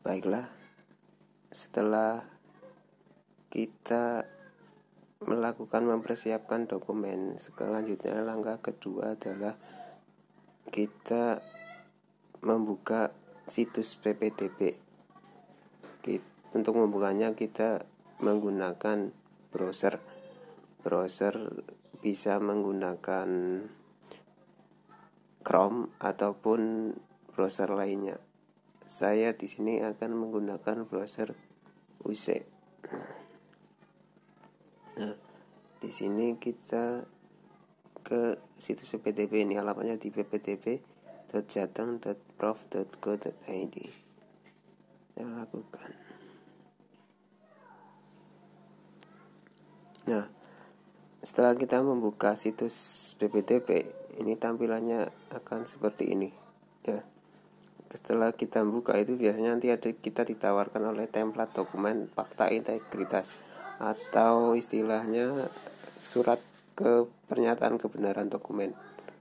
Baiklah, setelah kita melakukan mempersiapkan dokumen, selanjutnya langkah kedua adalah kita membuka situs PPDB. Untuk membukanya kita menggunakan browser. Browser bisa menggunakan Chrome ataupun browser lainnya. Saya di sini akan menggunakan browser UC. Nah, di sini kita ke situs PPDB, ini alamatnya di ppdb.jateng.prof.go.id. Saya lakukan. Nah, setelah kita membuka situs PPDB, ini tampilannya akan seperti ini ya. Setelah kita buka itu biasanya nanti kita ditawarkan oleh template dokumen fakta integritas atau istilahnya surat pernyataan kebenaran dokumen.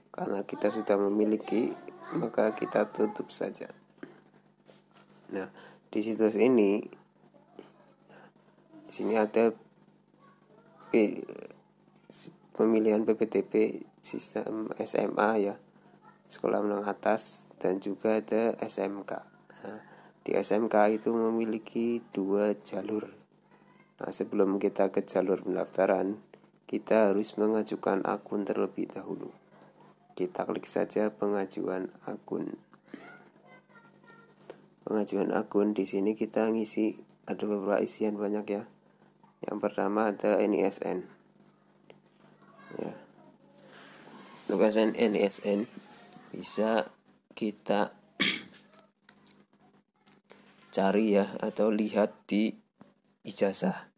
Karena kita sudah memiliki, maka kita tutup saja. Nah, di situs ini, di sini ada pemilihan PPDB sistem SMA ya, sekolah menengah atas, dan juga ada SMK. Nah, di SMK itu memiliki 2 jalur. Nah, sebelum kita ke jalur pendaftaran, kita harus mengajukan akun terlebih dahulu. Kita klik saja pengajuan akun. Pengajuan akun, di sini kita ngisi, ada beberapa isian banyak ya. Yang pertama ada NISN. Ya. Untuk NISN bisa kita cari ya, atau lihat di ijazah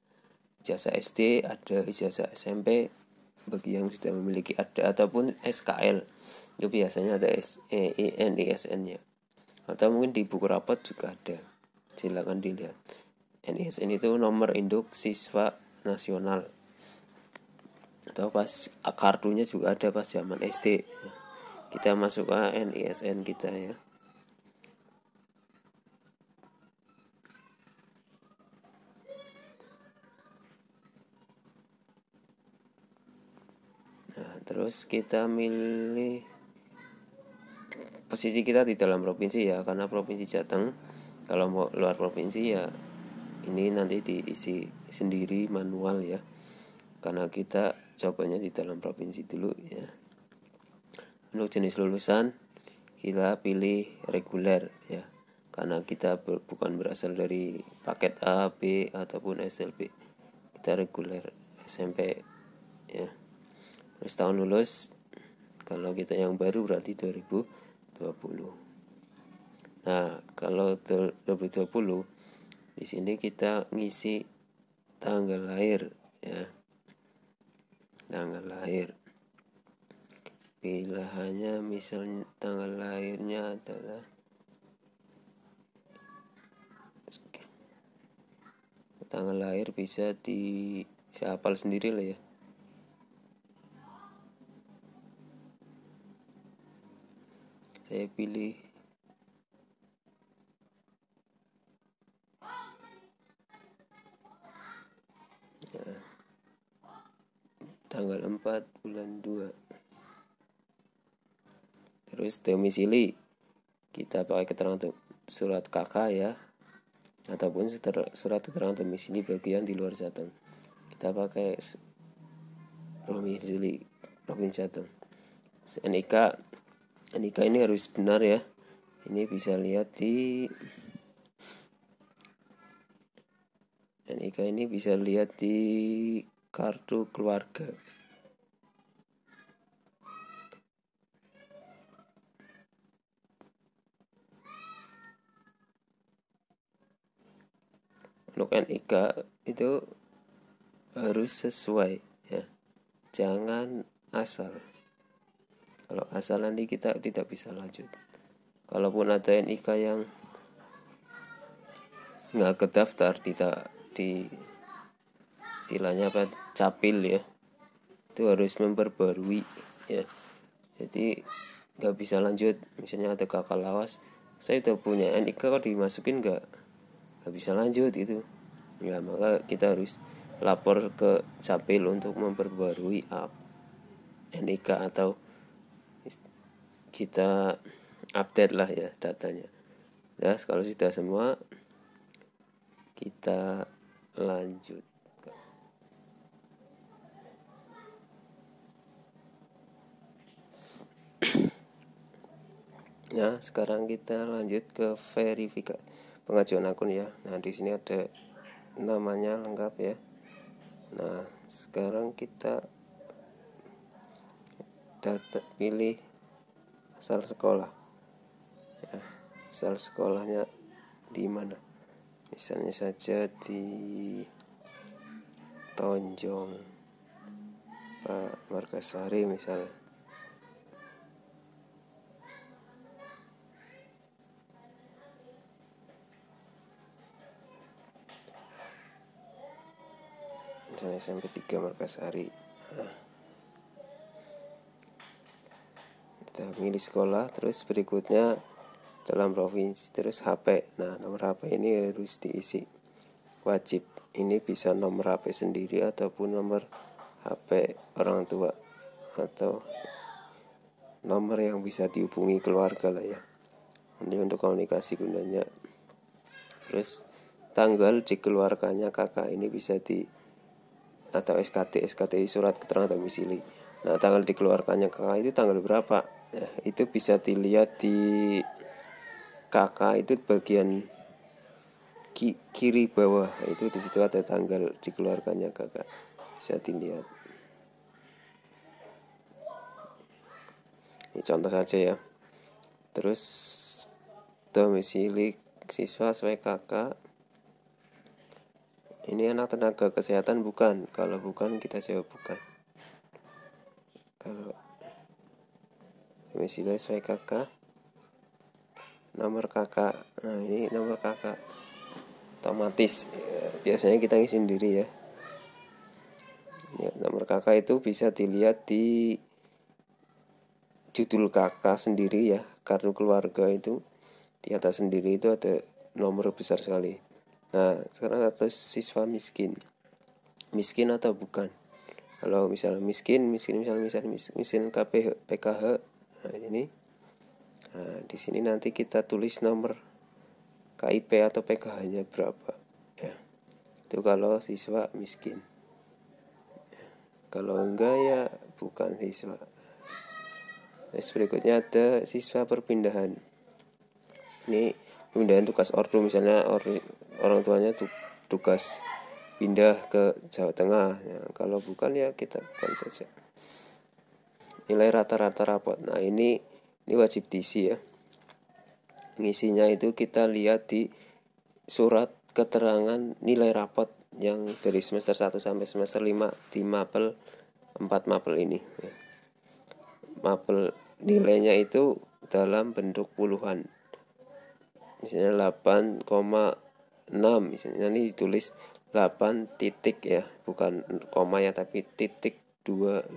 SD, ada ijazah SMP bagi yang sudah memiliki, ada ataupun SKL itu biasanya ada NISN-nya, atau mungkin di buku rapot juga ada, silakan dilihat. NISN itu nomor induk siswa nasional, atau pas kartunya juga ada pas zaman SD. Kita masuk ke NISN kita ya. Nah, terus kita milih posisi kita di dalam provinsi ya, karena provinsi Jateng. Kalau mau luar provinsi ya ini nanti diisi sendiri manual ya, karena kita cobanya di dalam provinsi dulu ya. Untuk jenis lulusan kita pilih reguler ya, karena kita bukan berasal dari paket A, B ataupun SLB. Kita reguler SMP ya. Terus tahun lulus, kalau kita yang baru berarti 2020. Nah, kalau 2020 di sini kita ngisi tanggal lahir ya. Tanggal lahir. Pilihannya misalnya tanggal lahirnya adalah tanggal lahir bisa hafal sendiri lah ya. Saya pilih ya, tanggal 4 bulan 2. Terus domisili kita pakai keterangan surat KK ya, ataupun surat keterangan domisili bagian di luar Jateng. Kita pakai domisili provinsi Jateng. NIK ini harus benar ya. Ini bisa lihat di NIK ini bisa lihat di kartu keluarga. Untuk NIK itu harus sesuai ya, jangan asal. Kalau asal nanti kita tidak bisa lanjut. Kalaupun ada NIK yang nggak kedaftar di istilahnya apa, capil ya, itu harus memperbarui ya. Jadi nggak bisa lanjut. Misalnya ada kakak lawas, saya udah punya NIK kok dimasukin nggak? nggak bisa lanjut itu ya, maka kita harus lapor ke Capil untuk memperbarui NIK atau kita update lah ya datanya. Ya, kalau sudah semua kita lanjut. Nah, sekarang kita lanjut ke verifikasi pengajuan akun ya. Nah, di sini ada namanya lengkap ya. Nah, sekarang kita pilih asal sekolah. Ya, asal sekolahnya di mana? Misalnya saja di Tonjong Pak Margasari misalnya. Misalnya SMP 3 Margasari. Nah, kita pilih sekolah, terus berikutnya dalam provinsi, terus HP. Nah, nomor HP ini harus diisi wajib. Ini bisa nomor HP sendiri ataupun nomor HP orang tua atau nomor yang bisa dihubungi keluarga lah ya. Ini untuk komunikasi gunanya. Terus tanggal dikeluarkannya kakak ini bisa atau SKT surat keterangan domisili. Nah, tanggal dikeluarkannya kakak itu tanggal berapa? Nah, itu bisa dilihat di kakak itu bagian kiri bawah, itu di situ ada tanggal dikeluarkannya kakak, bisa dilihat. Ini contoh saja ya. Terus domisili siswa sesuai kakak. Ini anak tenaga kesehatan bukan? Kalau bukan kita jawab bukan. Kalau domisili sesuai kakak, nomor kakak. Nah, ini nomor kakak otomatis biasanya kita ngisi sendiri ya. Nomor kakak itu bisa dilihat di judul kakak sendiri ya, kartu keluarga itu di atas sendiri itu ada nomor besar sekali. Nah, sekarang atau siswa miskin atau bukan? Kalau misalnya miskin KPH, PKH. Nah, ini. Nah, di sini nanti kita tulis nomor KIP atau PKH-nya berapa ya. Itu kalau siswa miskin. Kalau enggak ya bukan siswa. Terus berikutnya ada siswa perpindahan. Ini pemindahan tugas ordo, misalnya orang tuanya tugas pindah ke Jawa Tengah ya, kalau bukan ya kita bukan saja. Nilai rata-rata rapot. Nah, ini wajib diisi ya. Ngisinya itu kita lihat di surat keterangan nilai rapot yang dari semester 1 sampai semester 5 di mapel 4 mapel ini ya. Mapel nilainya itu dalam bentuk puluhan, misalnya 8,6, misalnya ini ditulis 8 titik ya, bukan koma ya, tapi titik 25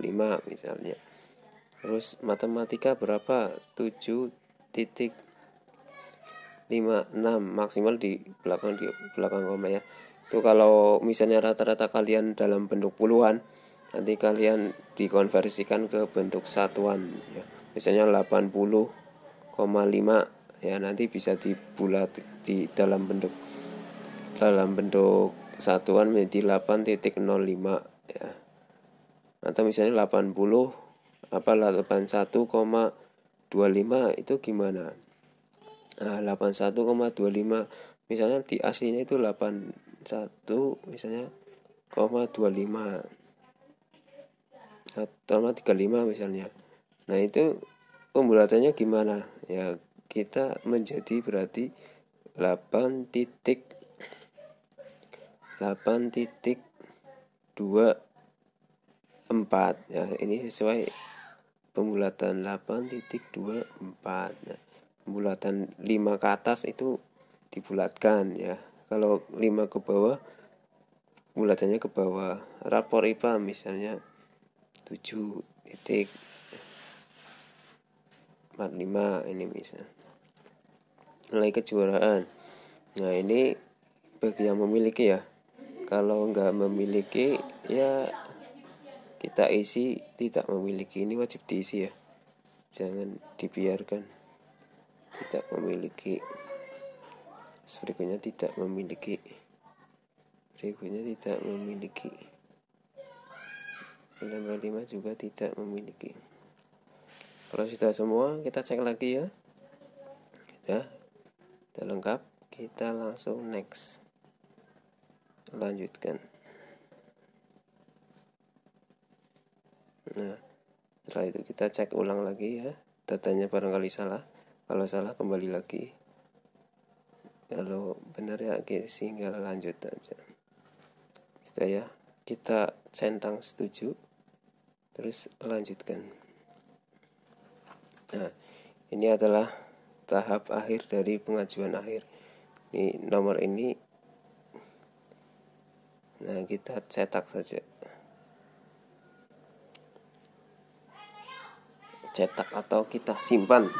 misalnya. Terus matematika berapa? 7,56 maksimal di belakang koma ya. Itu kalau misalnya rata-rata kalian dalam bentuk puluhan, nanti kalian dikonversikan ke bentuk satuan ya. Misalnya 80,5 ya, nanti bisa dibulat di dalam bentuk satuan menjadi 8,05 ya. Atau misalnya 81,25 itu gimana? Nah, 81,25 misalnya di aslinya itu 81 misalnya 0,25 atau 35 misalnya. Nah, itu pembulatannya gimana? Ya, kita menjadi berarti 8,24 ya, ini sesuai pembulatan 8,24. Nah, pembulatan 5 ke atas itu dibulatkan ya. Kalau 5 ke bawah bulatannya ke bawah. Rapor IPA misalnya 7,45 ini misal. Nilai kejuaraan. Nah, ini bagi yang memiliki ya. Kalau nggak memiliki ya kita isi tidak memiliki. Ini wajib diisi ya, jangan dibiarkan tidak memiliki. Berikutnya tidak memiliki. Berikutnya tidak memiliki. Nomor 5 juga tidak memiliki. Kalau sudah semua kita cek lagi ya. Sudah lengkap, kita langsung next. Lanjutkan. Nah, setelah itu kita cek ulang lagi ya. Datanya barangkali salah. Kalau salah kembali lagi. Kalau benar ya tinggal lanjut aja. Sudah ya, kita centang setuju. Terus lanjutkan. Nah, ini adalah tahap akhir dari pengajuan akhir. Ini nomor ini. Nah, kita cetak saja. Cetak atau kita simpan.